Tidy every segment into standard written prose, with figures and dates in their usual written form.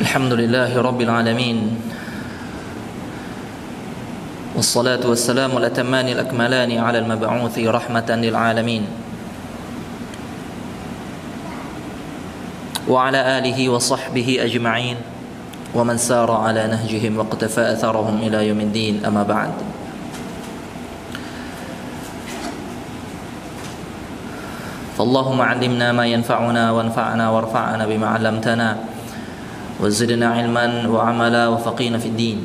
Alhamdulillahi Rabbil Alamin. Wassalatu wassalamu al-atammani al-akmalani ala al-mab'uthi rahmatan lil alamin. Wa ala alihi wa sahbihi ajma'in wa man sara ala nahjihim wa qtafa atharahum ila yaumiddin, amma ba'd. Fallahumma 'allimna ma yanfa'una wanfa'na warfa'na bima 'allamtana وزدنا علما وعملا وفقينا في الدين.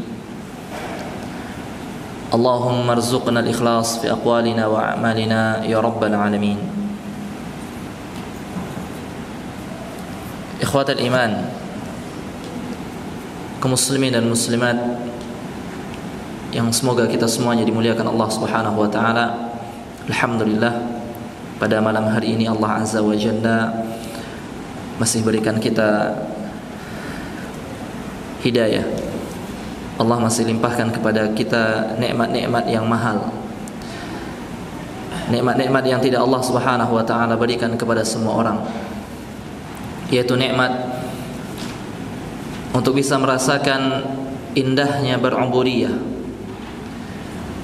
اللهم ارزقنا الإخلاص في أقوالنا وأعمالنا يا رب العالمين. إخوة الإيمان, kaum muslimin dan muslimat yang semoga kita semuanya dimuliakan Allah Subhanahu wa taala. Alhamdulillah, pada malam hari ini Allah Azza wa Jalla masih berikan kita hidayah. Allah masih limpahkan kepada kita nikmat-nikmat yang mahal, nikmat-nikmat yang tidak Allah Subhanahu wa taala berikan kepada semua orang, yaitu nikmat untuk bisa merasakan indahnya berubudiyah,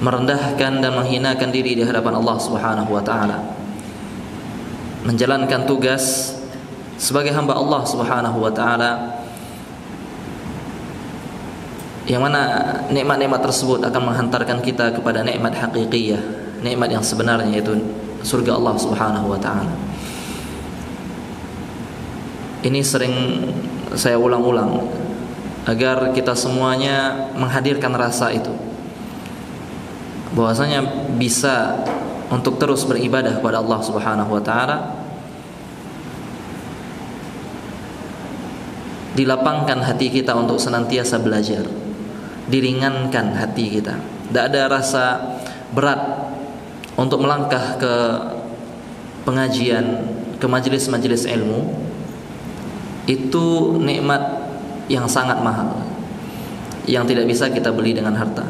merendahkan dan menghinakan diri di hadapan Allah Subhanahu wa taala, menjalankan tugas sebagai hamba Allah Subhanahu wa taala, yang mana nikmat-nikmat tersebut akan menghantarkan kita kepada nikmat hakikiyah, nikmat yang sebenarnya, yaitu surga Allah Subhanahu wa taala. Ini sering saya ulang-ulang agar kita semuanya menghadirkan rasa itu, bahwasanya bisa untuk terus beribadah kepada Allah Subhanahu wa taala, dilapangkan hati kita untuk senantiasa belajar, diringankan hati kita. Tidak ada rasa berat untuk melangkah ke pengajian, ke majelis-majelis ilmu. Itu nikmat yang sangat mahal, yang tidak bisa kita beli dengan harta.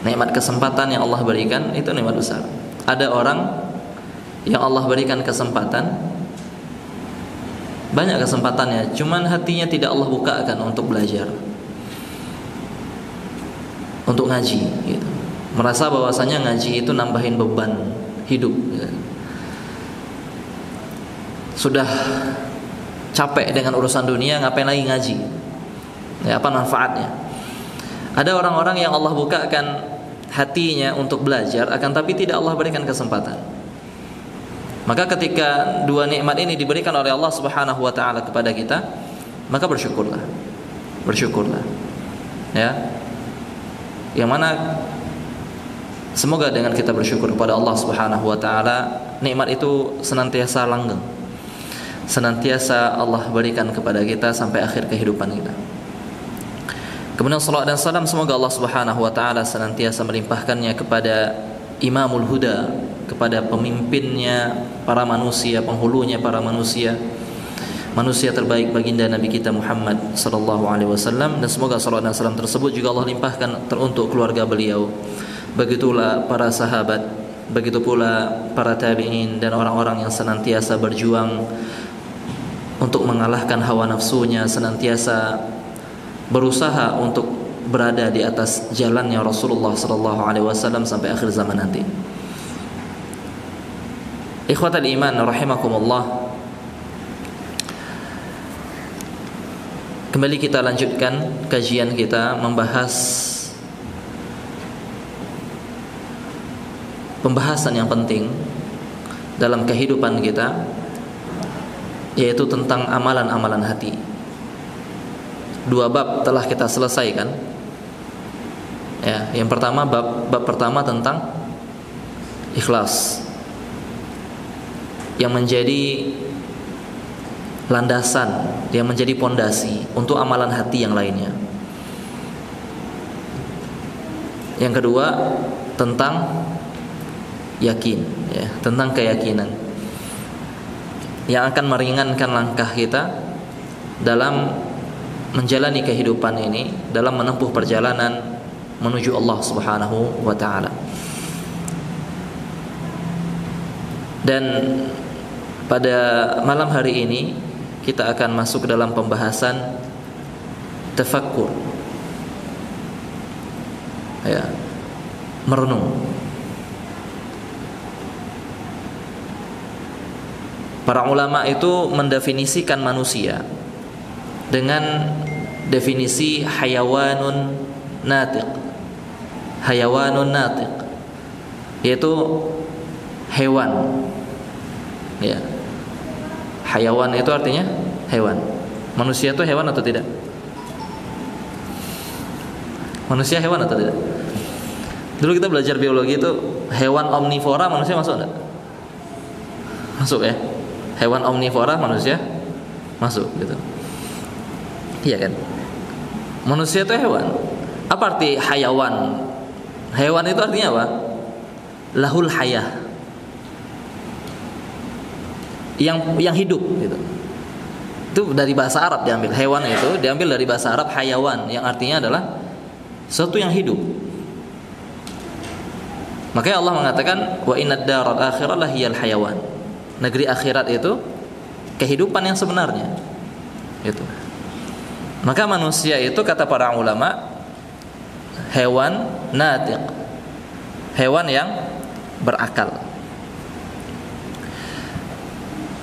Nikmat kesempatan yang Allah berikan itu nikmat besar. Ada orang yang Allah berikan kesempatan, banyak kesempatannya, cuman hatinya tidak Allah bukakan untuk belajar, untuk ngaji gitu. Merasa bahwasanya ngaji itu nambahin beban hidup gitu. Sudah capek dengan urusan dunia, ngapain lagi ngaji? Ya, apa manfaatnya? Ada orang-orang yang Allah bukakan hatinya untuk belajar, akan tapi tidak Allah berikan kesempatan. Maka ketika dua nikmat ini diberikan oleh Allah Subhanahu wa taala kepada kita, maka bersyukurlah. Bersyukurlah. Ya. Yang mana semoga dengan kita bersyukur kepada Allah Subhanahu wa taala, nikmat itu senantiasa langgeng, senantiasa Allah berikan kepada kita sampai akhir kehidupan kita. Kemudian salawat dan salam semoga Allah Subhanahu wa taala senantiasa melimpahkannya kepada Imamul Huda, kepada pemimpinnya para manusia, penghulunya para manusia, manusia terbaik baginda Nabi kita Muhammad sallallahu alaihi wasallam, dan semoga salawat dan salam tersebut juga Allah limpahkan untuk keluarga beliau, begitulah para sahabat, begitu pula para tabi'in dan orang-orang yang senantiasa berjuang untuk mengalahkan hawa nafsunya, senantiasa berusaha untuk berada di atas jalannya Rasulullah sallallahu alaihi wasallam sampai akhir zaman nanti. Ikhwatal iman rahimakumullah, kembali kita lanjutkan kajian kita membahas pembahasan yang penting dalam kehidupan kita, yaitu tentang amalan-amalan hati. Dua bab telah kita selesaikan. Ya, yang pertama bab pertama tentang ikhlas, yang menjadi landasan, yang menjadi pondasi untuk amalan hati yang lainnya. Yang kedua tentang yakin, ya, tentang keyakinan yang akan meringankan langkah kita dalam menjalani kehidupan ini, dalam menempuh perjalanan menuju Allah Subhanahu wa taala. Dan pada malam hari ini kita akan masuk dalam pembahasan tafakkur, ya, merenung. Para ulama itu mendefinisikan manusia dengan definisi hayawanun natiq. Hayawanun natiq, yaitu hewan. Ya. Hayawan itu artinya hewan. Manusia itu hewan atau tidak? Manusia hewan atau tidak? Dulu kita belajar biologi itu hewan omnivora, manusia masuk enggak? Masuk ya. Hewan omnivora, manusia masuk gitu. Iya kan? Manusia itu hewan. Apa arti hayawan? Hewan itu artinya apa? Lahul hayah. Yang hidup gitu. Itu dari bahasa Arab diambil. Hewan itu diambil dari bahasa Arab hayawan, yang artinya adalah sesuatu yang hidup. Makanya Allah mengatakan wa innad daral akhirah lahiyal hayawan. Negeri akhirat itu kehidupan yang sebenarnya. Itu. Maka manusia itu kata para ulama hewan natiq, hewan yang berakal.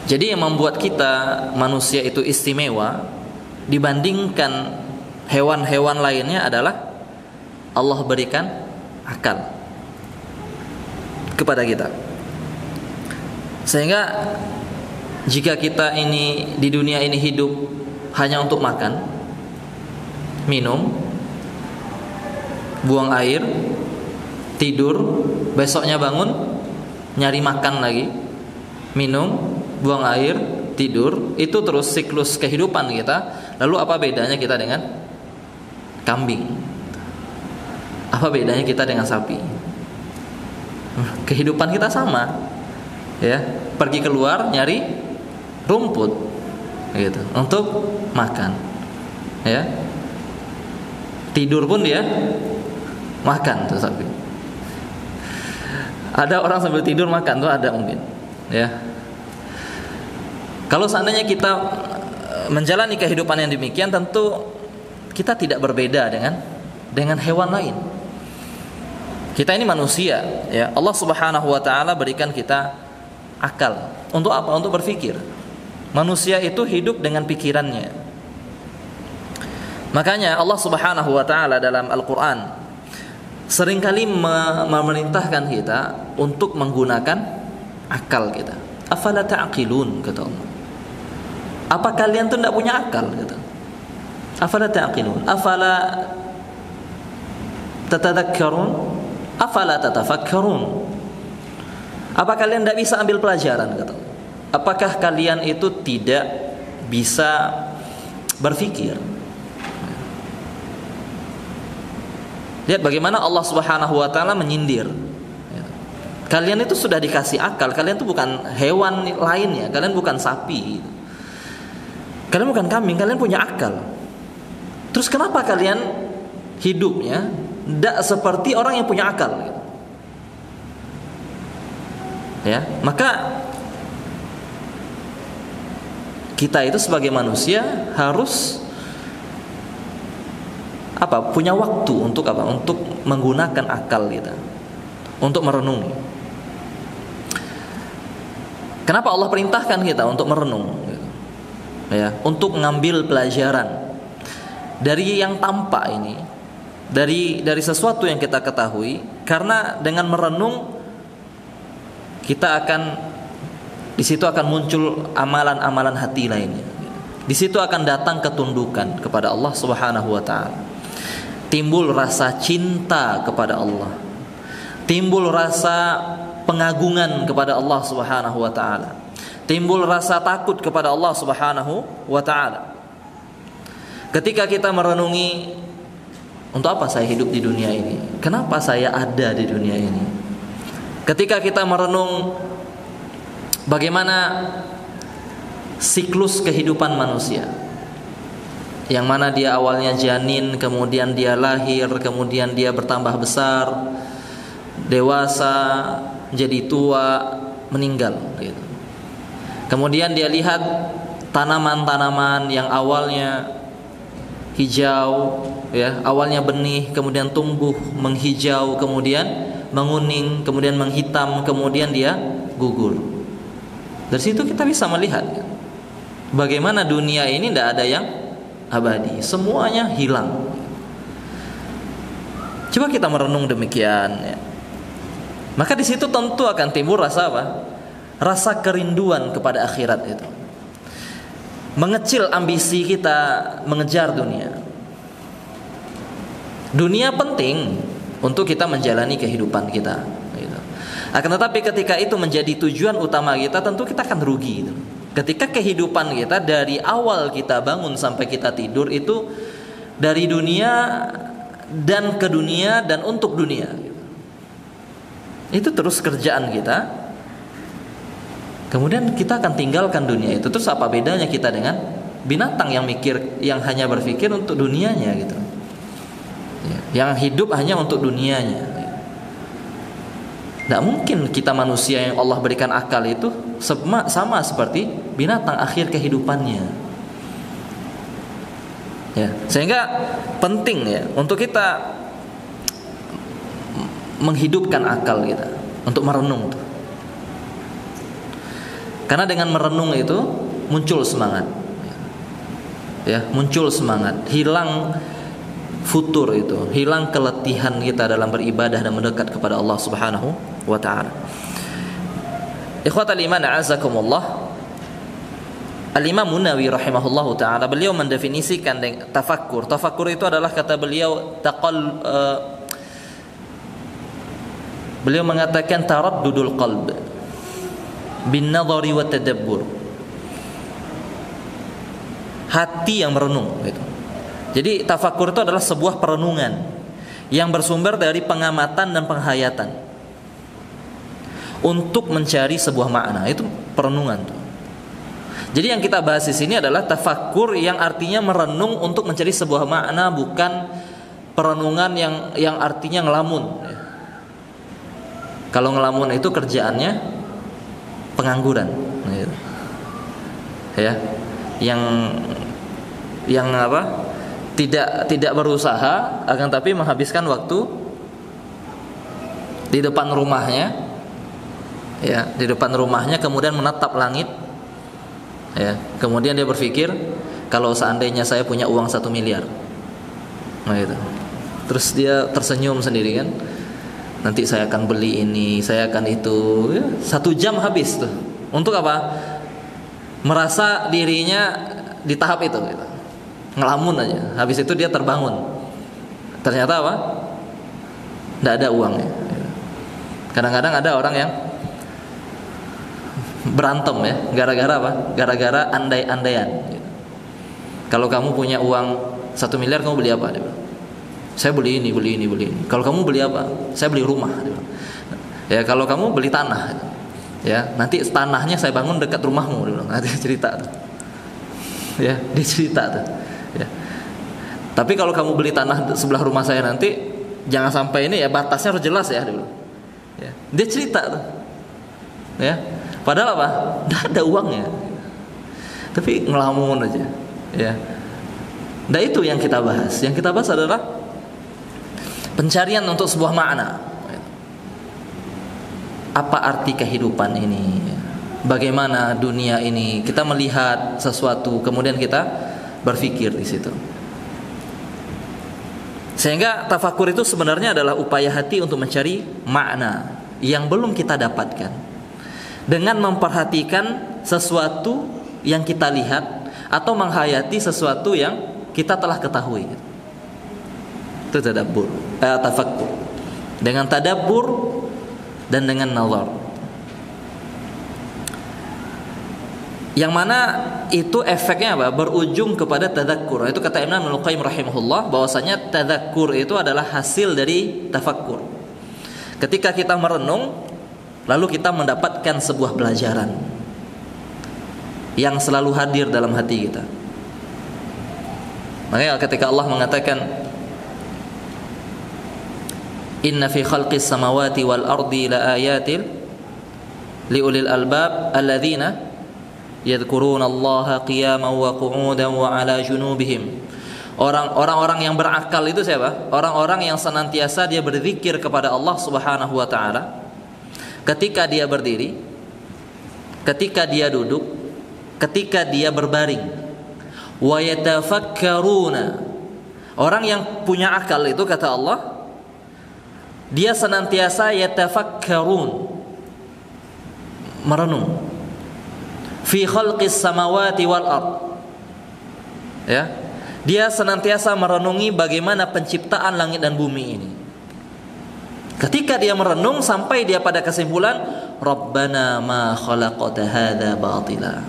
Jadi yang membuat kita manusia itu istimewa dibandingkan hewan-hewan lainnya adalah Allah berikan akal kepada kita. Sehingga jika kita ini di dunia ini hidup hanya untuk makan, minum, buang air, tidur, besoknya bangun, nyari makan lagi, minum, buang air, tidur, itu terus siklus kehidupan kita. Lalu apa bedanya kita dengan kambing? Apa bedanya kita dengan sapi? Kehidupan kita sama. Ya, pergi keluar nyari rumput gitu untuk makan. Ya. Tidur pun dia makan tuh sapi. Ada orang sambil tidur makan tuh, ada mungkin. Ya. Kalau seandainya kita menjalani kehidupan yang demikian, tentu kita tidak berbeda dengan hewan lain. Kita ini manusia, ya. Allah Subhanahu wa taala berikan kita akal. Untuk apa? Untuk berpikir. Manusia itu hidup dengan pikirannya. Makanya Allah Subhanahu wa taala dalam Al-Qur'an seringkali memerintahkan kita untuk menggunakan akal kita. Afala ta'qilun, kata Allah. Apa kalian tuh tidak punya akal, kata. Afala ta'qilun, afala tatadakkarun, afala tatafakkarun. Apa kalian tidak bisa ambil pelajaran, kata Allah? Apakah kalian itu tidak bisa berpikir? Lihat bagaimana Allah Subhanahu wa taala menyindir. Kalian itu sudah dikasih akal. Kalian itu bukan hewan lainnya. Kalian bukan sapi. Kalian bukan kambing. Kalian punya akal. Terus kenapa kalian hidupnya tidak seperti orang yang punya akal? Ya, maka kita itu sebagai manusia harus apa? Punya waktu untuk apa? Untuk menggunakan akal kita, untuk merenungi. Kenapa Allah perintahkan kita untuk merenung? Ya, untuk mengambil pelajaran dari yang tampak ini, dari sesuatu yang kita ketahui. Karena dengan merenung kita akan, di situ akan muncul amalan-amalan hati lainnya. Di situ akan datang ketundukan kepada Allah Subhanahu wa taala. Timbul rasa cinta kepada Allah. Timbul rasa pengagungan kepada Allah Subhanahu wa taala. Timbul rasa takut kepada Allah Subhanahu wa taala. Ketika kita merenungi, untuk apa saya hidup di dunia ini? Kenapa saya ada di dunia ini? Ketika kita merenung bagaimana siklus kehidupan manusia, yang mana dia awalnya janin, kemudian dia lahir, kemudian dia bertambah besar, dewasa, jadi tua, meninggal gitu. Kemudian dia lihat tanaman-tanaman yang awalnya hijau, ya, awalnya benih, kemudian tumbuh menghijau, kemudian menguning, kemudian menghitam, kemudian dia gugur. Dari situ kita bisa melihat bagaimana dunia ini tidak ada yang abadi, semuanya hilang. Coba kita merenung demikian, ya. Maka di situ tentu akan timbul rasa apa? Rasa kerinduan kepada akhirat itu. Mengecil ambisi kita mengejar dunia. Dunia penting untuk kita menjalani kehidupan kita, gitu. Akan tetapi ketika itu menjadi tujuan utama kita, tentu kita akan rugi, gitu. Ketika kehidupan kita dari awal kita bangun sampai kita tidur itu dari dunia dan ke dunia dan untuk dunia, gitu. Itu terus kerjaan kita. Kemudian kita akan tinggalkan dunia itu. Terus apa bedanya kita dengan binatang yang hanya berpikir untuk dunianya, gitu. Yang hidup hanya untuk dunianya. Tidak mungkin kita manusia yang Allah berikan akal itu sama seperti binatang akhir kehidupannya. Ya, sehingga penting, ya, untuk kita menghidupkan akal kita untuk merenung. Karena dengan merenung itu muncul semangat, ya, muncul semangat, hilang futur itu, hilang keletihan kita dalam beribadah dan mendekat kepada Allah Subhanahu wa taala. Ikhwatal iman a'azakumullah. Al-Imam Munawi rahimahullahu taala, beliau mendefinisikan tafakkur. Tafakkur itu adalah, kata beliau, beliau mengatakan taraddudul qalb bin nadhari wa tadabbur. Hati yang merenung, gitu. Jadi tafakkur itu adalah sebuah perenungan yang bersumber dari pengamatan dan penghayatan untuk mencari sebuah makna. Itu perenungan tuh. Jadi yang kita bahas di sini adalah tafakkur yang artinya merenung untuk mencari sebuah makna, bukan perenungan yang artinya ngelamun. Kalau ngelamun itu kerjaannya pengangguran, gitu. Ya, yang apa? Tidak berusaha, akan tapi menghabiskan waktu di depan rumahnya, ya, di depan rumahnya, kemudian menatap langit, ya, kemudian dia berpikir, kalau seandainya saya punya uang 1 miliar, nah itu, terus dia tersenyum sendiri kan, nanti saya akan beli ini, saya akan itu, ya, 1 jam habis tuh, untuk apa? Merasa dirinya di tahap itu, gitu. Ngelamun aja. Habis itu dia terbangun. Ternyata apa? Tidak ada uangnya. Kadang-kadang ada orang yang berantem, ya, gara-gara apa? Gara-gara andai-andaian. Kalau kamu punya uang 1 miliar, kamu beli apa? Saya beli ini, beli ini, beli ini. Kalau kamu beli apa? Saya beli rumah. Ya, kalau kamu beli tanah, ya, nanti tanahnya saya bangun dekat rumahmu. Nanti cerita tuh. Ya, dia cerita tuh. Ya. Tapi kalau kamu beli tanah sebelah rumah saya nanti, jangan sampai ini, ya, batasnya harus jelas, ya, dulu. Ya. Dia cerita tuh. Ya. Padahal apa? Tidak ada uangnya. Tapi ngelamun aja. Ya. Nah, itu yang kita bahas. Yang kita bahas adalah pencarian untuk sebuah makna. Apa arti kehidupan ini? Bagaimana dunia ini? Kita melihat sesuatu, kemudian kita berpikir di situ. Sehingga tafakur itu sebenarnya adalah upaya hati untuk mencari makna yang belum kita dapatkan dengan memperhatikan sesuatu yang kita lihat atau menghayati sesuatu yang kita telah ketahui. Itu tadabbur, tafakkur. Dengan tadabbur dan dengan nazar. Yang mana itu efeknya apa? Berujung kepada tadzakkur. Itu kata Imam Ibnu Qayyim rahimahullah, bahwasanya tadzakkur itu adalah hasil dari tafakkur. Ketika kita merenung, lalu kita mendapatkan sebuah pelajaran yang selalu hadir dalam hati kita. Makanya ketika Allah mengatakan, Inna fi khalqis samawati wal ardi la ayatin liulil albab alladzina yadhkuruna Allaha qiyaman wa qu'udan wa ala junubihim Orang-orang yang berakal itu siapa? Orang-orang yang senantiasa dia berzikir kepada Allah Subhanahu wa taala ketika dia berdiri, ketika dia duduk, ketika dia berbaring. Wa yatafakkaruna. Orang yang punya akal itu kata Allah, dia senantiasa yatafakkarun, merenung fi khalqis samawati wal ard. Ya. Dia senantiasa merenungi bagaimana penciptaan langit dan bumi ini. Ketika dia merenung sampai dia pada kesimpulan, Rabbana ma khalaqta hadza batila.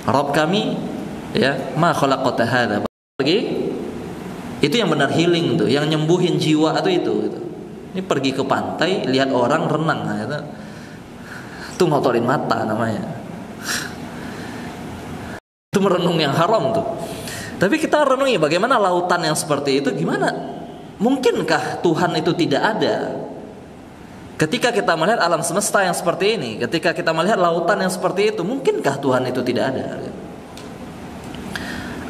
Rabb kami, ya, ma khalaqta hadza batila. Itu yang benar healing tuh, yang nyembuhin jiwa itu. Ini pergi ke pantai, lihat orang renang, itu ngotorin mata namanya. Itu merenung yang haram tuh. Tapi kita renungi bagaimana lautan yang seperti itu, gimana? Mungkinkah Tuhan itu tidak ada? Ketika kita melihat alam semesta yang seperti ini, ketika kita melihat lautan yang seperti itu, mungkinkah Tuhan itu tidak ada?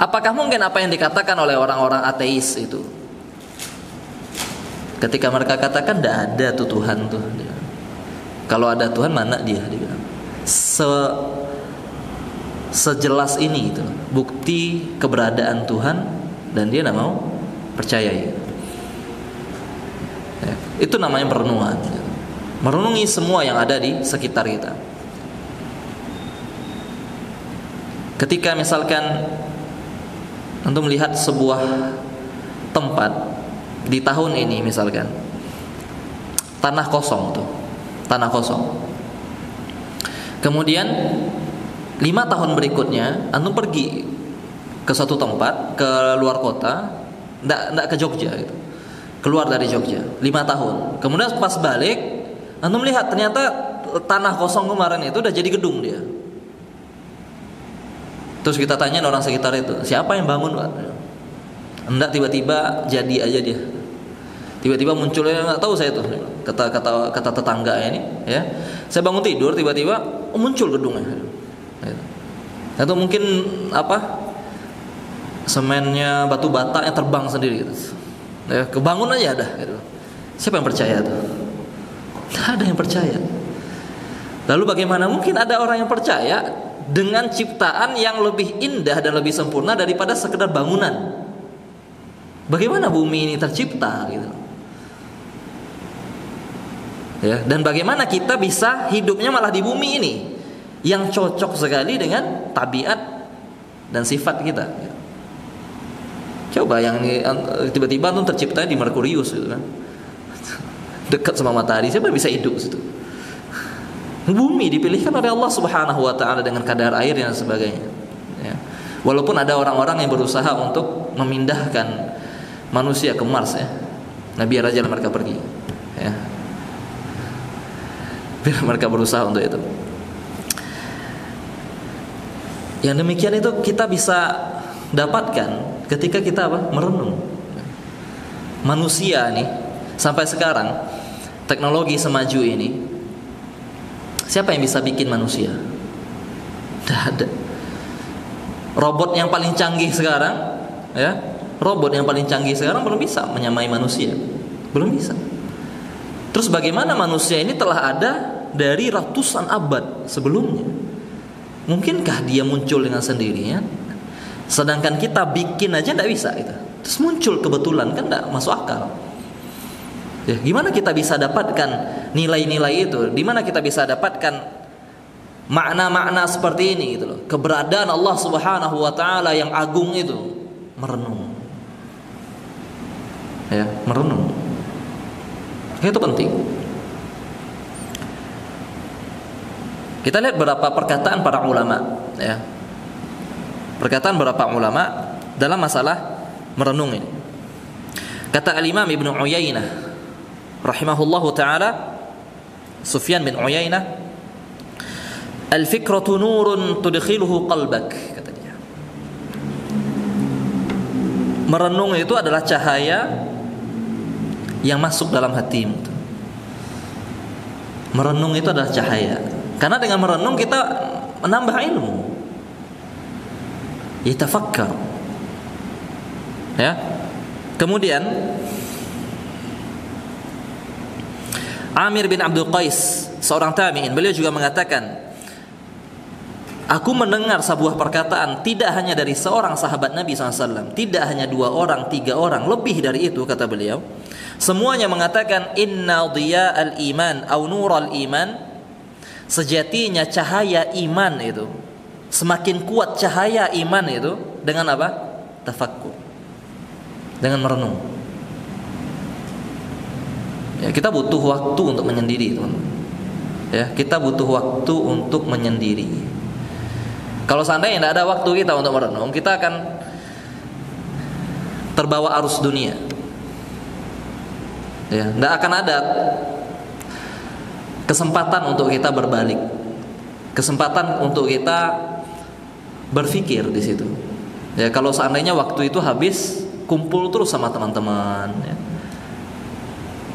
Apakah mungkin apa yang dikatakan oleh orang-orang ateis itu? Ketika mereka katakan tidak ada tuh Tuhan tuh. Kalau ada Tuhan mana dia? Sejelas ini itu bukti keberadaan Tuhan dan dia tidak mau percaya. Ya, itu namanya perenungan. Merenungi semua yang ada di sekitar kita. Ketika misalkan untuk melihat sebuah tempat di tahun ini, misalkan tanah kosong tuh, tanah kosong. Kemudian 5 tahun berikutnya antum pergi ke suatu tempat, ke luar kota, enggak ke Jogja gitu. Keluar dari Jogja 5 tahun. Kemudian pas balik antum lihat ternyata tanah kosong kemarin itu udah jadi gedung dia. Terus kita tanyain orang sekitar itu, siapa yang bangun, Pak? Enggak, tiba-tiba jadi aja dia. Tiba-tiba munculnya, enggak tahu saya tuh. Kata tetangga ini, ya. Saya bangun tidur tiba-tiba muncul gedungnya. Atau mungkin semennya batu bata yang terbang sendiri gitu. Ya, kebangun aja dah gitu. Siapa yang percaya tuh? Tidak ada yang percaya. Lalu bagaimana mungkin ada orang yang percaya dengan ciptaan yang lebih indah dan lebih sempurna daripada sekedar bangunan? Bagaimana bumi ini tercipta gitu? Ya, dan bagaimana kita bisa hidupnya malah di bumi ini yang cocok sekali dengan tabiat dan sifat kita. Coba yang tiba-tiba tuh tercipta di Merkurius gitu kan, dekat sama matahari, siapa yang bisa hidup situ? Bumi dipilihkan oleh Allah Subhanahu wa taala dengan kadar air dan sebagainya. Ya. Walaupun ada orang-orang yang berusaha untuk memindahkan manusia ke Mars, ya. Nah, biar aja mereka pergi. Ya. Biar mereka berusaha untuk itu. Yang demikian itu kita bisa dapatkan ketika kita merenung. Manusia nih sampai sekarang teknologi semaju ini, siapa yang bisa bikin manusia? Tidak ada. Robot yang paling canggih sekarang, ya, robot yang paling canggih sekarang belum bisa menyamai manusia, belum bisa. Terus bagaimana manusia ini telah ada dari ratusan abad sebelumnya? Mungkinkah dia muncul dengan sendirinya? Sedangkan kita bikin aja tidak bisa itu. Terus muncul kebetulan, kan tidak masuk akal. Ya, gimana kita bisa dapatkan nilai-nilai itu? Di mana kita bisa dapatkan makna-makna seperti ini gitu loh. Keberadaan Allah Subhanahu wa taala yang agung itu, merenung. Ya, merenung. Itu penting. Kita lihat beberapa perkataan para ulama, ya. Perkataan beberapa ulama dalam masalah merenung ini. Kata Al-Imam Ibnu Uyainah rahimahullahu taala, Sufyan bin Uyainah, "Al-fikratu nurun tudkhiluhu qalbak," kata dia. Merenung itu adalah cahaya yang masuk dalam hatimu. Merenung itu adalah cahaya. Karena dengan merenung kita menambah ilmu. Yatafakkar. Ya. Kemudian Amir bin Abdul Qais, seorang tabi'in, beliau juga mengatakan, aku mendengar sebuah perkataan tidak hanya dari seorang sahabat Nabi SAW, tidak hanya 2 orang, 3 orang, lebih dari itu, kata beliau. Semuanya mengatakan, inna dhiya'al iman au nural iman, sejatinya cahaya iman itu, semakin kuat cahaya iman itu dengan apa? Tafakkur, dengan merenung. Ya, kita butuh waktu untuk menyendiri, teman. Ya, kita butuh waktu untuk menyendiri. Kalau seandainya tidak ada waktu kita untuk merenung, kita akan terbawa arus dunia. Ya, tidak akan ada kesempatan untuk kita berbalik, kesempatan untuk kita berpikir di situ. Ya, kalau seandainya waktu itu habis kumpul terus sama teman-teman, ya.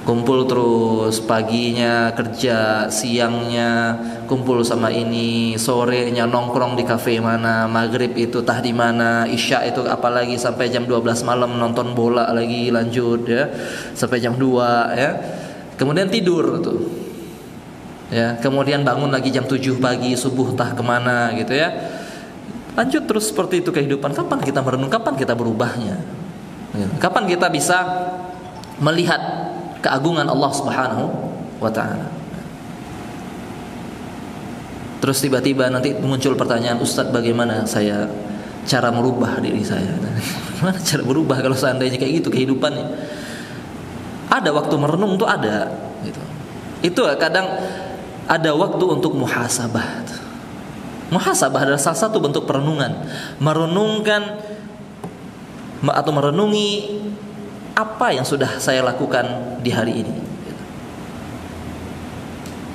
Kumpul terus, paginya kerja, siangnya kumpul sama ini, sorenya nongkrong di kafe mana, maghrib itu tah di mana, isya itu apalagi sampai jam 12 malam nonton bola lagi lanjut, ya, sampai jam 2, ya. Kemudian tidur tuh, ya, kemudian bangun lagi jam 7 pagi, subuh tah kemana gitu, ya. Lanjut terus seperti itu kehidupan. Kapan kita merenung? Kapan kita berubahnya? Ya. Kapan kita bisa melihat keagungan Allah Subhanahu wa ta'ala? Terus tiba-tiba nanti muncul pertanyaan, Ustadz, bagaimana saya cara merubah diri saya? Bagaimana cara berubah kalau seandainya kayak gitu kehidupannya? Ada waktu merenung tuh ada gitu. Itu kadang ada waktu untuk muhasabah. Muhasabah adalah salah satu bentuk perenungan. Merenungkan atau merenungi apa yang sudah saya lakukan di hari ini.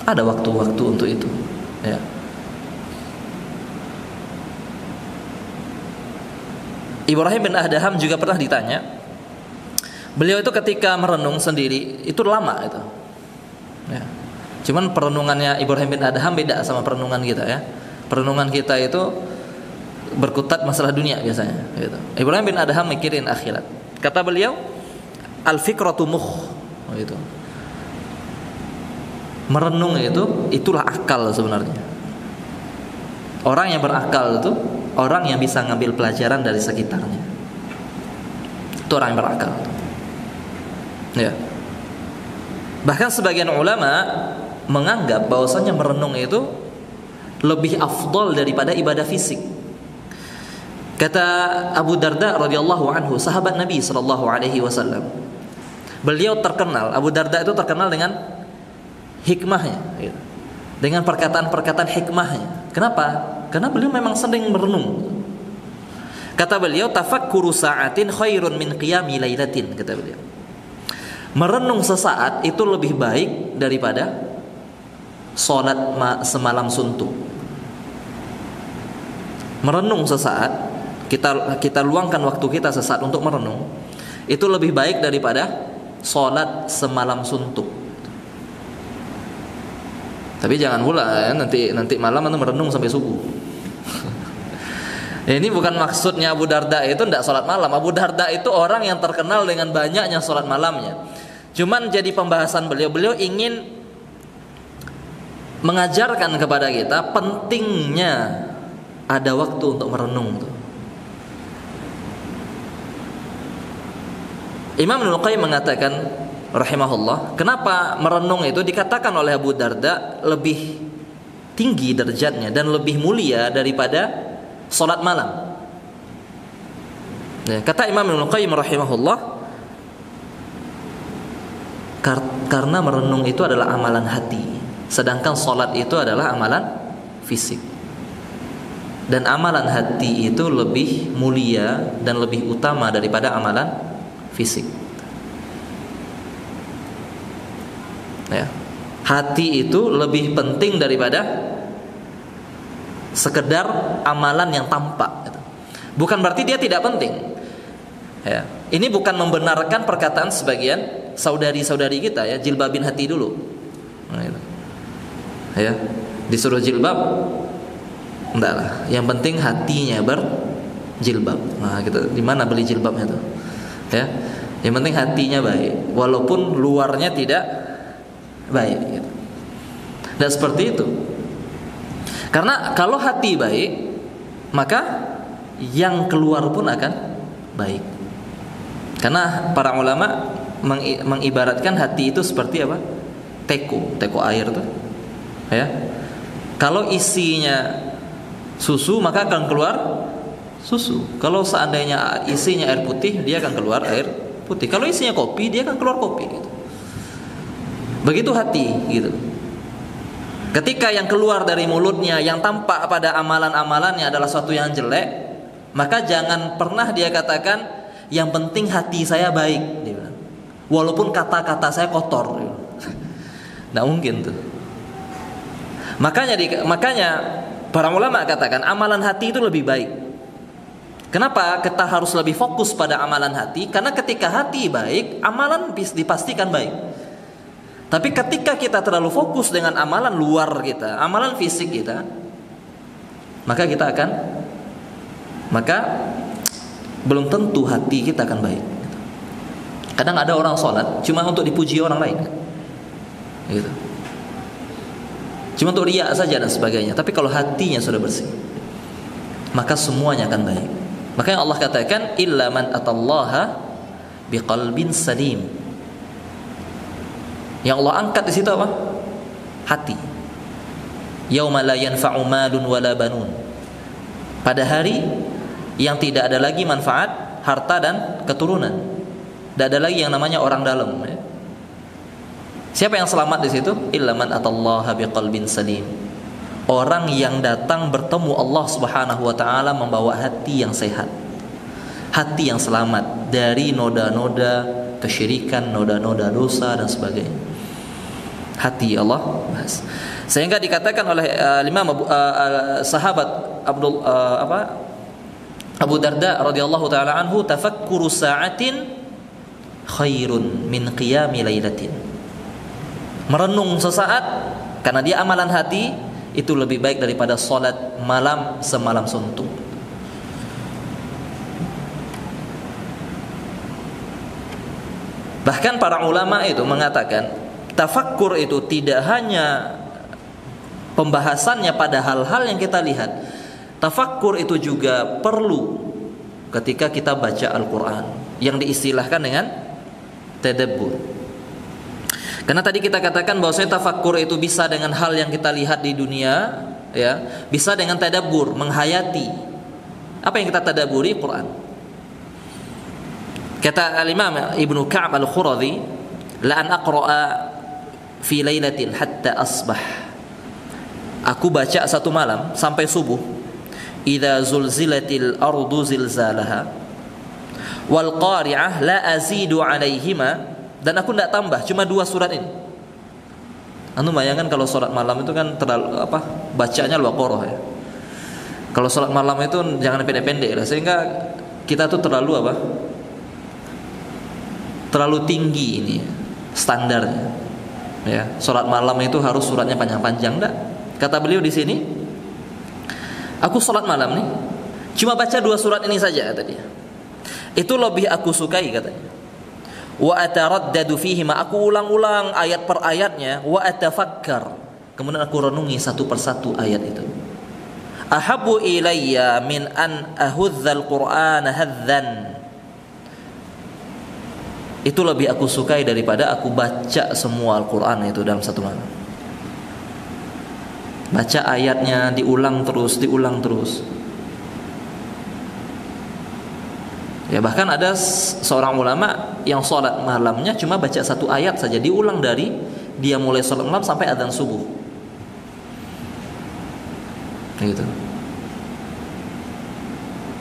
Ada waktu-waktu untuk itu, ya. Ibrahim bin Adham juga pernah ditanya. Beliau itu ketika merenung sendiri itu lama itu, ya. Cuman perenungannya Ibrahim bin Adham beda sama perenungan kita, ya. Perenungan kita itu berkutat masalah dunia biasanya, gitu. Ibrahim bin Adham mikirin akhirat. Kata beliau, al-fikratu mukh, gitu. Merenung itulah akal sebenarnya. Orang yang berakal itu orang yang bisa ngambil pelajaran dari sekitarnya. Itu orang yang berakal. Ya. Bahkan sebagian ulama menganggap bahwasanya merenung itu lebih afdal daripada ibadah fisik. Kata Abu Darda radhiyallahu anhu, sahabat Nabi sallallahu alaihi wasallam. Beliau terkenal, Abu Darda itu terkenal dengan hikmahnya, gitu. Dengan perkataan-perkataan hikmahnya. Kenapa? Karena beliau memang sering merenung. Kata beliau, tafakkuru sa'atin khairun min qiyami lailatin, kata beliau. Merenung sesaat itu lebih baik daripada salat semalam suntuk. Merenung sesaat, kita luangkan waktu kita sesaat untuk merenung, itu lebih baik daripada salat semalam suntuk. Tapi jangan pula, ya, nanti malam anda merenung sampai subuh. Ini bukan maksudnya Abu Darda itu tidak sholat malam. Abu Darda itu orang yang terkenal dengan banyaknya sholat malamnya. Cuman jadi pembahasan beliau ingin mengajarkan kepada kita pentingnya ada waktu untuk merenung tuh. Imam Ibnu Qayyim mengatakan rahimahullah, kenapa merenung itu dikatakan oleh Abu Darda lebih tinggi derajatnya dan lebih mulia daripada salat malam. Ya, kata Imam Ibnu Qayyim rahimahullah, karena merenung itu adalah amalan hati, sedangkan salat itu adalah amalan fisik. Dan amalan hati itu lebih mulia dan lebih utama daripada amalan fisik. Ya. Hati itu lebih penting daripada sekedar amalan yang tampak. Bukan berarti dia tidak penting. Ya. Ini bukan membenarkan perkataan sebagian saudari-saudari kita, ya, jilbabin hati dulu. Nah, gitu. Ya, disuruh jilbab, enggak lah. Yang penting hatinya berjilbab. Nah, kita di mana beli jilbabnya tuh? Ya. Yang penting hatinya baik, walaupun luarnya tidak baik gitu. Dan seperti itu. Karena kalau hati baik, maka yang keluar pun akan baik. Karena para ulama mengibaratkan hati itu seperti apa? Teko air tuh. Ya. Kalau isinya susu, maka akan keluar susu. Kalau seandainya isinya air putih, dia akan keluar air putih. Kalau isinya kopi, dia akan keluar kopi gitu. Begitu hati gitu. Ketika yang keluar dari mulutnya, yang tampak pada amalan-amalannya adalah suatu yang jelek, maka jangan pernah dia katakan yang penting hati saya baik, dia bilang. Walaupun kata-kata saya kotor. Nggak mungkin tuh. Makanya para ulama katakan amalan hati itu lebih baik. Kenapa kita harus lebih fokus pada amalan hati? Karena ketika hati baik, amalan dipastikan baik. Tapi ketika kita terlalu fokus dengan amalan luar kita, amalan fisik kita, maka belum tentu hati kita akan baik. Kadang ada orang sholat cuma untuk dipuji orang lain, gitu. Cuma untuk riya saja dan sebagainya. Tapi kalau hatinya sudah bersih, maka semuanya akan baik. Makanya Allah katakan illa man atallaha biqalbin salim. Yang Allah angkat di situ apa? Hati. Yauma la yanfa'u malun wala banun. Pada hari yang tidak ada lagi manfaat harta dan keturunan. Tidak ada lagi yang namanya orang dalam. Siapa yang selamat di situ? Illa man atallaha biqalbin salim. Orang yang datang bertemu Allah Subhanahu wa taala membawa hati yang sehat. Hati yang selamat dari noda-noda kesyirikan, noda-noda dosa dan sebagainya. Hati Allah. Sehingga dikatakan oleh Imam sahabat Abu Darda radhiyallahu taala anhu, tafakkuru sa'atin khairun min qiyami lailatin. Merenung sesaat karena dia amalan hati itu lebih baik daripada salat malam semalam suntuk. Bahkan para ulama itu mengatakan tafakkur itu tidak hanya pembahasannya pada hal-hal yang kita lihat. Tafakkur itu juga perlu ketika kita baca Al-Quran, yang diistilahkan dengan tadabbur. Karena tadi kita katakan bahwa tafakkur itu bisa dengan hal yang kita lihat di dunia, ya, bisa dengan tadabbur, menghayati. Apa yang kita tadabburi? Quran. Kata Al-Imam Ibnu Ka'ab Al-Khuradhi, la an aqra'a fi lailatin hatta asbah. Aku baca satu malam sampai subuh. Idza zulzilatil ardu zilzalaha wal qari'ah la azidu 'alaihima. Dan aku tidak tambah, cuma 2 surat ini. Anu bayangkan kalau sholat malam itu kan terlalu bacanya Al-Baqarah ya. Kalau sholat malam itu jangan pendek-pendek lah, sehingga kita tuh terlalu tinggi ini standarnya. Ya, sholat malam itu harus suratnya panjang-panjang, enggak? Kata beliau di sini, aku sholat malam nih, cuma baca 2 surat ini saja kata dia. Itu lebih aku sukai katanya. Wa ataraddadu fihi, aku ulang-ulang ayat per ayatnya, wa atafakkar, kemudian aku renungi satu persatu ayat itu. Ahabbu ilayya min an ahudzal qur'ana hadzan. Itu lebih aku sukai daripada aku baca semua Al-Qur'an itu dalam satu malam. Baca ayatnya diulang terus. Ya, bahkan ada seorang ulama yang sholat malamnya cuma baca 1 ayat saja, diulang dari dia mulai sholat malam sampai adzan subuh. Gitu.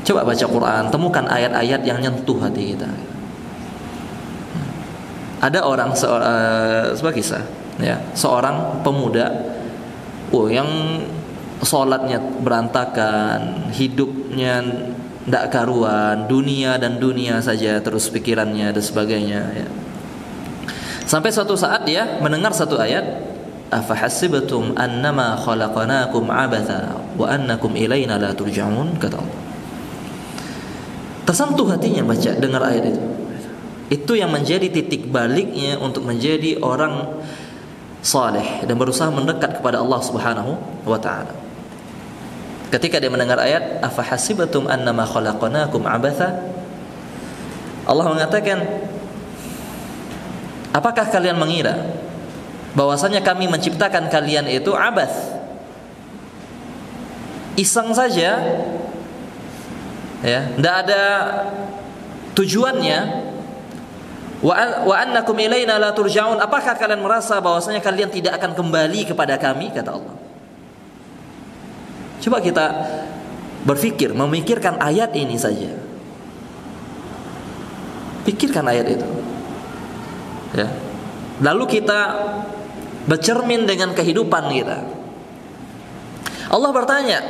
Coba baca Quran, temukan ayat-ayat yang nyentuh hati kita. Ada orang sebuah kisah, ya, seorang pemuda, yang sholatnya berantakan, hidupnya tidak karuan, dunia dan dunia saja terus pikirannya dan sebagainya, ya. Sampai suatu saat dia mendengar satu ayat, afahasibatum annama khalaqnakum abatha wa annakum ilaina la turja'un, kata Allah. Tersentuh hatinya baca dengar ayat itu. Itu yang menjadi titik baliknya untuk menjadi orang saleh dan berusaha mendekat kepada Allah Subhanahu wa taala. Ketika dia mendengar ayat afahasibatum annama khalaqnakum abatha, Allah mengatakan, apakah kalian mengira bahwasanya kami menciptakan kalian itu abath, iseng saja, ya, tidak ada tujuannya. Wa annakum ilaina la turja'un, apakah kalian merasa bahwasanya kalian tidak akan kembali kepada kami, kata Allah. Coba kita berpikir, memikirkan ayat ini saja. Pikirkan ayat itu. Ya. Lalu kita bercermin dengan kehidupan kita. Allah bertanya,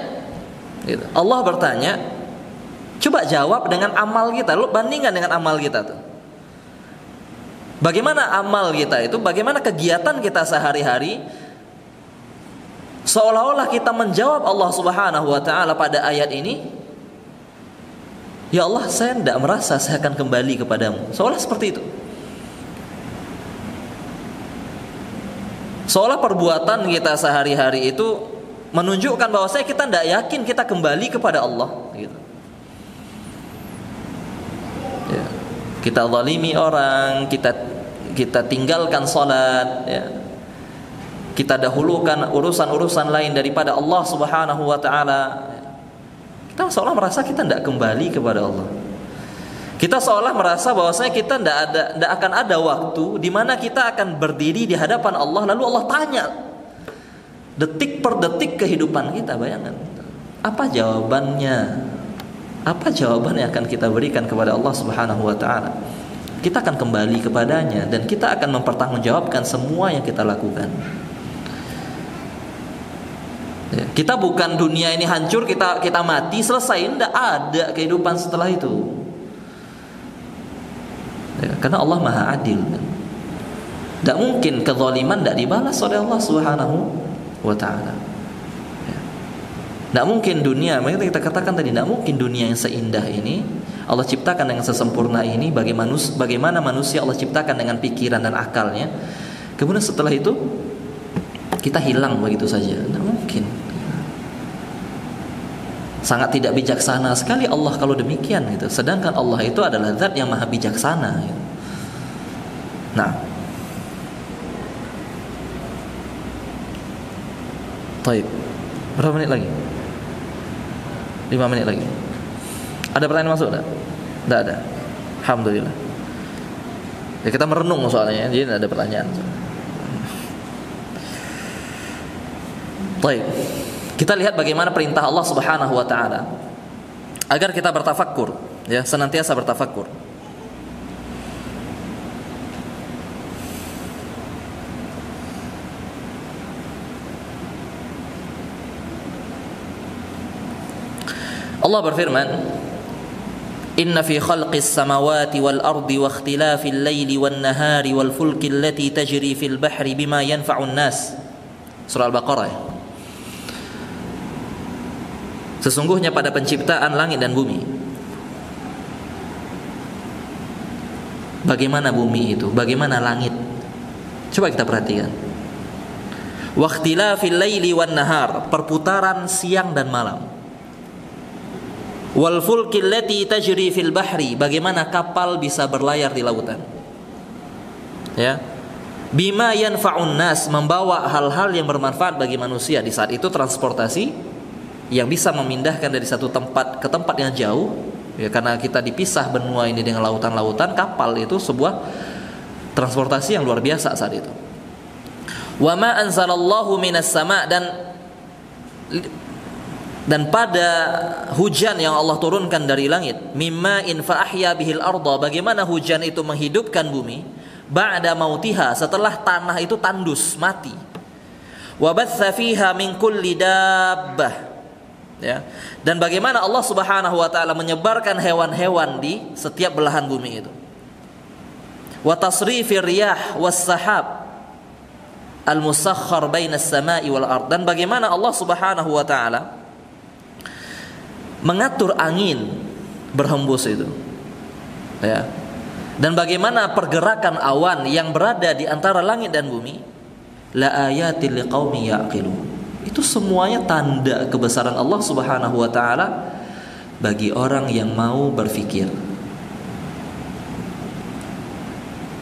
gitu. Allah bertanya, coba jawab dengan amal kita. Lu bandingkan dengan amal kita tuh. Bagaimana amal kita itu, bagaimana kegiatan kita sehari-hari, seolah-olah kita menjawab Allah Subhanahu wa taala pada ayat ini, ya Allah, saya tidak merasa saya akan kembali kepadamu. Seolah seperti itu. Seolah perbuatan kita sehari-hari itu menunjukkan bahwa kita tidak yakin kita kembali kepada Allah, gitu. Ya. Kita zalimi orang, kita tinggalkan salat, ya. Kita dahulukan urusan-urusan lain daripada Allah Subhanahu wa taala. Kita seolah merasa kita tidak kembali kepada Allah. Kita seolah merasa bahwasanya kita tidak akan ada waktu di mana kita akan berdiri di hadapan Allah, lalu Allah tanya detik per detik kehidupan kita. Bayangkan, apa jawabannya? Apa jawaban yang akan kita berikan kepada Allah Subhanahu wa taala? Kita akan kembali kepadanya dan kita akan mempertanggungjawabkan semua yang kita lakukan. Ya, kita bukan dunia ini hancur, kita mati, selesai. Tidak ada kehidupan setelah itu. Ya, karena Allah Maha Adil. Tidak mungkin kezaliman tidak dibalas oleh Allah Subhanahu wa taala. Tidak mungkin dunia, makanya kita katakan tadi, tidak mungkin dunia yang seindah ini Allah ciptakan dengan sesempurna ini. Bagaimana manusia Allah ciptakan dengan pikiran dan akalnya, kemudian setelah itu kita hilang begitu saja. Tidak mungkin. Sangat tidak bijaksana sekali Allah kalau demikian, gitu. Sedangkan Allah itu adalah zat yang maha bijaksana, gitu. Nah, baik, berapa menit lagi? 5 menit lagi. Ada pertanyaan masuk tak? Tidak ada. Alhamdulillah. Ya, kita merenung soalnya, jadi tidak ada pertanyaan. Baik. Kita lihat bagaimana perintah Allah Subhanahu wa taala agar kita bertafakkur, ya, senantiasa bertafakkur. Allah berfirman, Inna fi khalqis samawati wal ardi wa ikhtilafil laili wan nahari wal fulki allati tajri fil bahri bima yanfa'un nas. Surah Al-Baqarah, ya. Sesungguhnya pada penciptaan langit dan bumi. Bagaimana bumi itu? Bagaimana langit? Coba kita perhatikan. Wa ikhtilafil laili wan nahar, perputaran siang dan malam. Wal fulki allati tajri fil bahri, bagaimana kapal bisa berlayar di lautan. Ya. Bima yanfa'un nas, membawa hal-hal yang bermanfaat bagi manusia. Di saat itu transportasi yang bisa memindahkan dari satu tempat ke tempat yang jauh, ya, karena kita dipisah benua ini dengan lautan-lautan. Kapal itu sebuah transportasi yang luar biasa saat itu. Wa ma anzalallahu minas sama', dan pada hujan yang Allah turunkan dari langit, mimma in fa ahya bihil arda, bagaimana hujan itu menghidupkan bumi, ba'da mautiha, setelah tanah itu tandus, mati. Wa batsa fiha min kulli dabbah, ya. Dan bagaimana Allah Subhanahu wa taala menyebarkan hewan-hewan di setiap belahan bumi itu. Wa tasrifir riyah was sahab al-musakhkhar bainas sama'i wal ard, dan bagaimana Allah Subhanahu wa taala mengatur angin berhembus itu, ya. dan bagaimana pergerakan awan yang berada di antara langit dan bumi, la ayatil liqaumi yaqilun. Itu semuanya tanda kebesaran Allah Subhanahu wa taala bagi orang yang mau berfikir.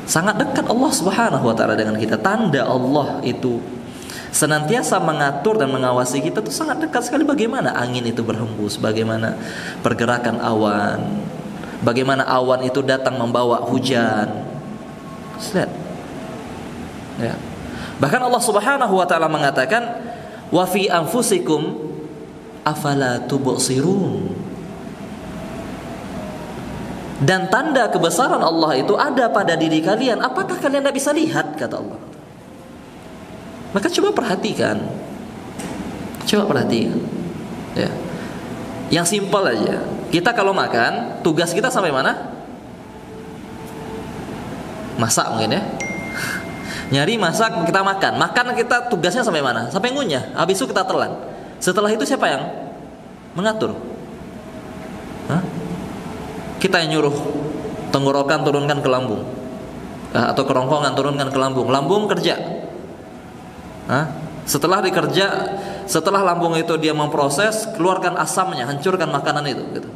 Sangat dekat Allah Subhanahu wa taala dengan kita. Tanda Allah itu senantiasa mengatur dan mengawasi kita itu sangat dekat sekali. Bagaimana angin itu berhembus, bagaimana pergerakan awan, bagaimana awan itu datang membawa hujan. Lihat. Ya. Bahkan Allah Subhanahu wa taala mengatakan, "Wa fi anfusikum afala tubsirun." Dan tanda kebesaran Allah itu ada pada diri kalian. Apakah kalian tidak bisa lihat, kata Allah. Maka coba perhatikan. Coba perhatikan. Ya. Yang simpel aja. Kita kalau makan, tugas kita sampai mana? Masak mungkin ya. Nyari, masak, kita makan. Makan kita tugasnya sampai mana? Sampai ngunyah. Habis itu kita telan. Setelah itu siapa yang mengatur? Hah? Kita yang nyuruh tenggorokan turunkan ke lambung, atau kerongkongan turunkan ke lambung. Lambung kerja. Setelah dikerja, setelah lambung itu dia memproses, keluarkan asamnya, hancurkan makanan itu. Gitu.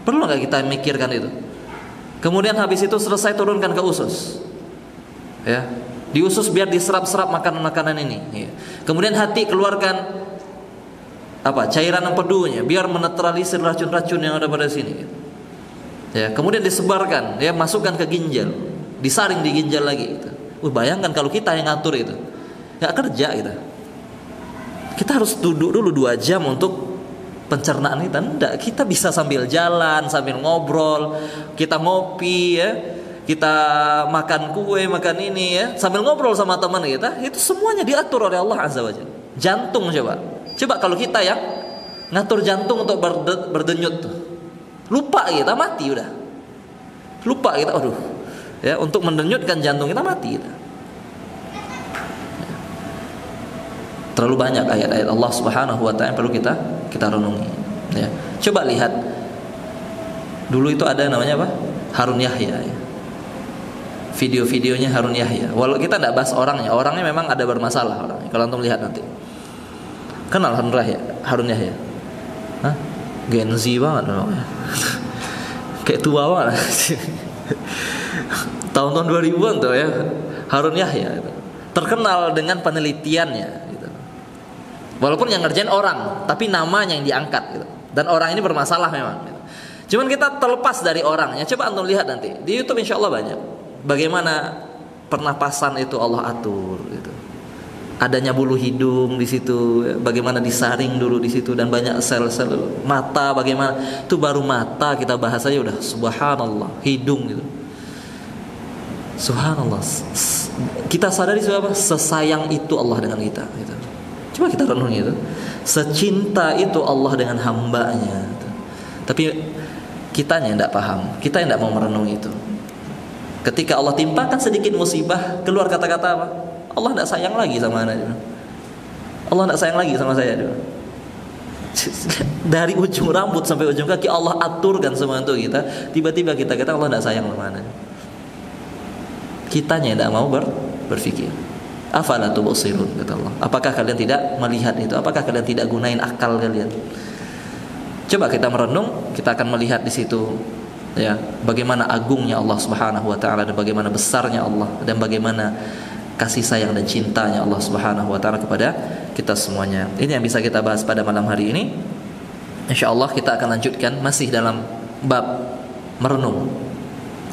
Perlu nggak kita mikirkan itu? Kemudian habis itu selesai turunkan ke usus. Ya, di usus biar diserap-serap makanan-makanan ini. Ya. Kemudian hati keluarkan cairan empedunya, biar menetralisir racun-racun yang ada pada sini. Gitu. Ya, kemudian disebarkan, ya, masukkan ke ginjal, disaring di ginjal lagi. Gitu. Bayangkan kalau kita yang ngatur itu, nggak kerja kita. Kita harus duduk dulu 2 jam untuk pencernaan kita. Enggak, kita bisa sambil jalan, sambil ngobrol, kita ngopi, ya, kita makan kue, makan ini, ya, sambil ngobrol sama teman kita. Itu semuanya diatur oleh Allah Azza wa Jalla. Jantung coba kalau kita yang ngatur jantung untuk berdenyut tuh. Lupa kita mati udah. Lupa kita, aduh. Ya, untuk mendenyutkan jantung kita mati kita. Terlalu banyak ayat-ayat Allah Subhanahu wa taala yang perlu kita renungi. Ya. Coba lihat. Dulu itu ada namanya apa? Harun Yahya. Ya. Video-videonya Harun Yahya. Walau kita tidak bahas orangnya memang ada bermasalah orangnya. Kalau antum lihat nanti. Kenal Harun Yahya? Hah? Gen Z banget namanya. Kayak tua banget. Tahun-tahun 2000-an tuh ya. Harun Yahya gitu. Terkenal dengan penelitiannya gitu. Walaupun yang ngerjain orang, tapi namanya yang diangkat gitu. Dan orang ini bermasalah memang gitu. Cuman kita terlepas dari orangnya. Coba antum lihat nanti. Di YouTube insya Allah banyak. Bagaimana pernapasan itu Allah atur gitu. Adanya bulu hidung di situ, bagaimana disaring dulu di situ, dan banyak sel-sel mata, bagaimana itu baru mata kita bahas aja udah subhanallah, hidung gitu. Subhanallah. Kita sadari apa? Sesayang itu Allah dengan kita gitu. Coba kita renungi itu. Secinta itu Allah dengan hambanya gitu. Tapi kitanya tidak paham, kita yang tidak mau merenungi itu. Ketika Allah timpakan sedikit musibah, keluar kata-kata apa? Allah tidak sayang lagi sama anak. Allah tidak sayang lagi sama saya. Dari ujung rambut sampai ujung kaki Allah aturkan semua untuk kita. Tiba-tiba kita kata Allah tidak sayang sama anak. Kitanya tidak mau berpikir. Afala tubsirun, kata Allah. Apakah kalian tidak melihat itu? Apakah kalian tidak gunain akal kalian? Coba kita merenung, kita akan melihat di situ, ya, bagaimana agungnya Allah Subhanahu wa taala, dan bagaimana besarnya Allah, dan bagaimana kasih sayang dan cintanya Allah Subhanahu wa taala kepada kita semuanya. Ini yang bisa kita bahas pada malam hari ini. Insyaallah kita akan lanjutkan masih dalam bab merenung,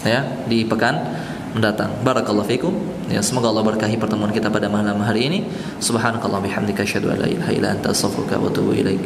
ya, di pekan mendatang. Barakallahu fikum. Ya, semoga Allah berkahi pertemuan kita pada malam hari ini. Subhanakallah bihamdika asyhadu an la ilaha illa anta astaghfiruka wa atubu ilaik.